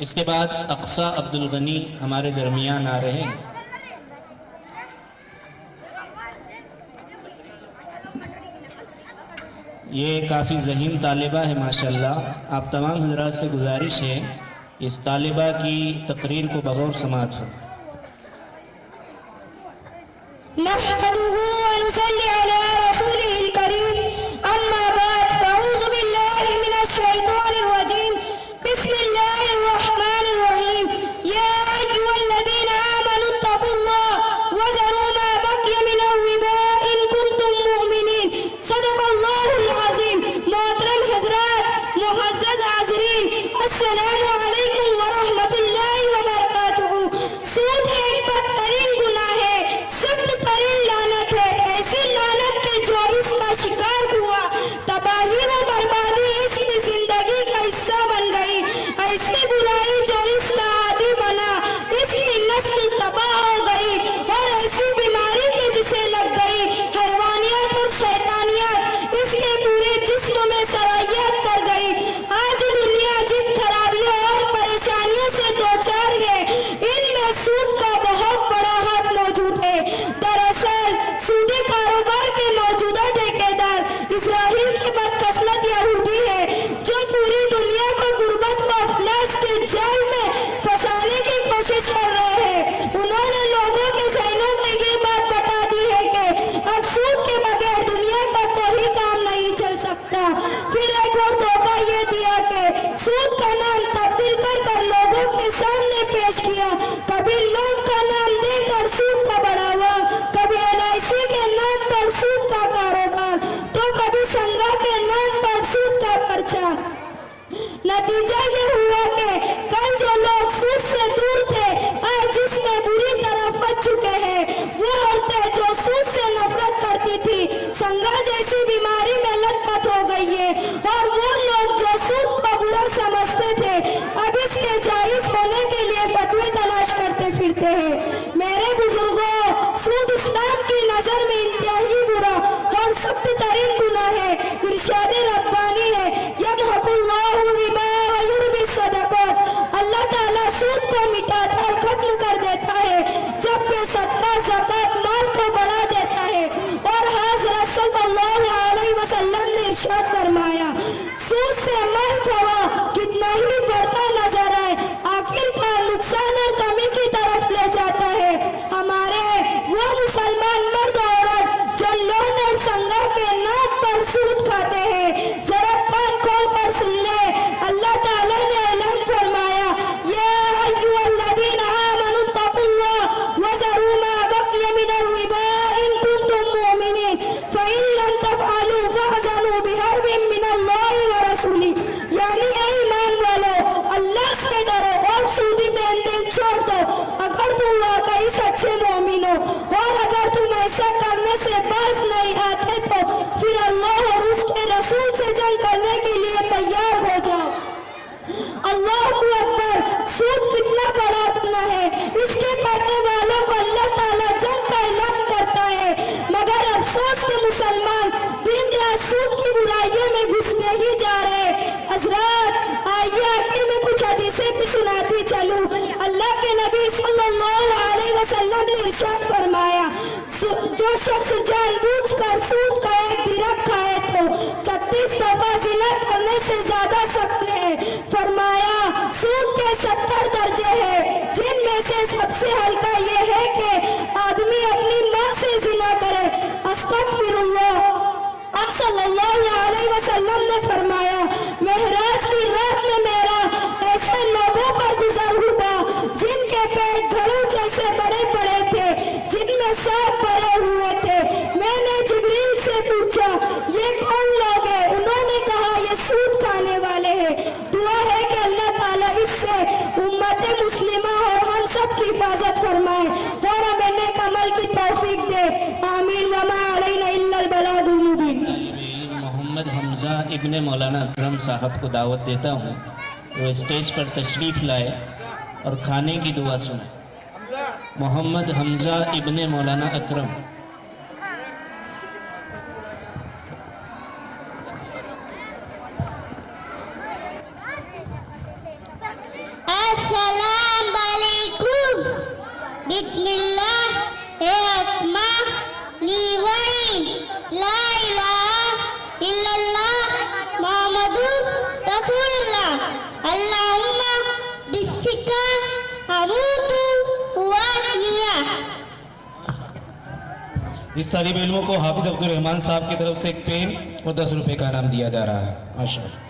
اس کے بعد اقصی عبدالغنی ہمارے درمیان آ رہے ہیں۔ یہ کافی ذہین طالبہ ہے ماشاءاللہ۔ آپ تمام حضرات سے گزارش ہے اس طالبہ کی تقریر کو بغور سماعت ہو۔ نحمده ونصلي على رسوله الكريم اما بعد فاعوذ بالله من الشيطان الرجيم بسم الله الرحمن الرحيم يا ايها الذين امنوا اتقوا الله وذروا ما بقي من الربا ان كنتم مؤمنين صدق الله العظيم۔ محترم حضرات، معزز حاضرین، السلام علیکم ورحمۃ اللہ وبرکاتہ۔ سود ایک بدترین گناہ ہے، سخت ترین لعنت ہے، ایسی لعنت کے جو اس کا شکار ہوا تباہی و بربادی اس کی زندگی کا حصہ بن گئی، ایسی برائی جو اس کا عادی بنا اس کی نسل تباہ ہو گئی، اور ایسی بیماری کی جسے لگ گئی حیوانیت اور شیطانیت اس کے پورے جسم میں سرایت کر گئی۔ آج دنیا جن خرابیوں اور پریشانیوں سے دوچار ہے ان میں سود کا بہت بڑا ہاتھ موجود ہے۔ دراصل سودی کاروبار کے موجودہ ٹھیکیدار اسرائیل کے بدخصلت یہودی ہے جو پوری دنیا کو غربت و افلاس کے جال میں پھنسانے کی کوشش کر رہے ہیں۔ انہوں نے لوگوں کے ذہنوں میں یہ بات بتا دی ہے کہ اب سود کے بغیر دنیا کا کوئی کام نہیں چل سکتا۔ پھر ایک اور دھوکہ یہ دیا کہ سود کا نام تبدیل کر لوگوں کے سامنے پیش کیا، کبھی لون کا نام دے کر سود کا بڑھاوا، کبھی LIC کے نام پر سود کا کاروبار، تو کبھی سنگا کے نام پر سود کا پرچہ۔ نتیجہ یہ ہوا کہ کل جو لوگ سود سے دور تھے آج اس میں بری طرح پھنس چکے ہیں۔ وہ عورتیں جو سود سے نفرت کرتی تھی سنگا جیسی بیماری میں لت پت ہو گئی ہے، اور وہ لوگ جو سود کو برا سمجھتے تھے اب اس کے جائز ہونے کے لیے فتوے تلاش کرتے پھرتے ہیں۔ میرے بزرگوں، سود اسلام کی نظر میں انتہائی برا اور سخت ترین گناہ ہے۔ ارشاد ربانی ہے یمحق اللہ الربا ویربی الصدقات، اللہ تعالیٰ سود کو مٹاتا اور ختم کر دیتا ہے جبکہ صدقہ زکوٰۃ مال کو بڑھا دیتا ہے۔ اور حضرت صلی اللہ علیہ وسلم نے ارشاد فرمایا سود سے مال کھوا کتنا ہی بڑھتا نظر آئے آخر کا نقصان اور کمی کی طرف لے جاتا ہے۔ ہمارے وہ مسلمان مرد عورت جو لون اور سنگا کے نام پر سود کھاتے ہیں ذرا کان کھول کر سن لے، اللہ تعالیٰ نے اعلان فرمایا یا ایھا الذین آمنوا اتقوا اللہ وذروا ما بقی من الربا ان کنتم مؤمنین فإن لم تفعلوا فاذنوا بحرب من اللہ ورسولہ۔ یعنی اے ایمان والو، اللہ سے ڈرو اور سودی لین دین چھوڑ دو اگر تم واقعی سچے مومن ہو، اور اگر تم ایسا کرنے سے باز نہیں آتے تو پھر اللہ اور اس کے رسول سے جنگ کرنے کے لیے تیار ہو جاؤ۔ اللہ اکبر! سود کتنا بڑا گناہ ہے، اس کے کرنے والوں کو اللہ تعالیٰ جنگ کا اعلان کرتا ہے، مگر افسوس کے مسلمان دن رات سود کی برائیوں میں گھستے ہی جا رہے۔ حضرات آئیے آخر میں کچھ حدیثیں بھی سناتی چلوں۔ اللہ کے نبی صلی اللہ علیہ وسلم نے ارشاد فرمایا جو شخص جان بوجھ کر سود کا ایک درخت کھائے تو 36 دفعہ زنا کرنے سے زیادہ سخت ہے۔ فرمایا سود کے 70 درجے ہیں جن میں سے سب سے ہلکا یہ ہے کہ آدمی اپنی ماں سے زنا کرے۔ استغفر اللہ۔ آپ صلی اللہ علیہ وسلم نے فرمایا معراج کی رات میں میرا ایسے لوگوں پر گزر ہوا جن کے پیٹ گھڑوں جیسے بڑے بڑے تھے، جن میں سانپ بھرے ہوئے تھے۔ میں نے جبریل سے پوچھا یہ کون لوگ ہیں؟ انہوں نے کہا یہ سود کھانے والے ہیں۔ دعا ہے کہ اللہ تعالیٰ اس سے امت مسلمہ اور ہم سب کی حفاظت فرمائے اور ہمیں نیک عمل کی توفیق دے، آمین۔ وما علینا الا البلاغ المبین۔ محمد حمزہ ابن مولانا اکرم صاحب کو دعوت دیتا ہوں وہ اسٹیج پر تشریف لائے اور کھانے کی دعا سنیں۔ محمد حمزہ ابن مولانا اکرم۔ آج اس طالب علموں کو حافظ عبد الرحمان صاحب کی طرف سے ایک پین اور 10 روپے کا انعام دیا جا رہا ہے. ماشاءاللہ.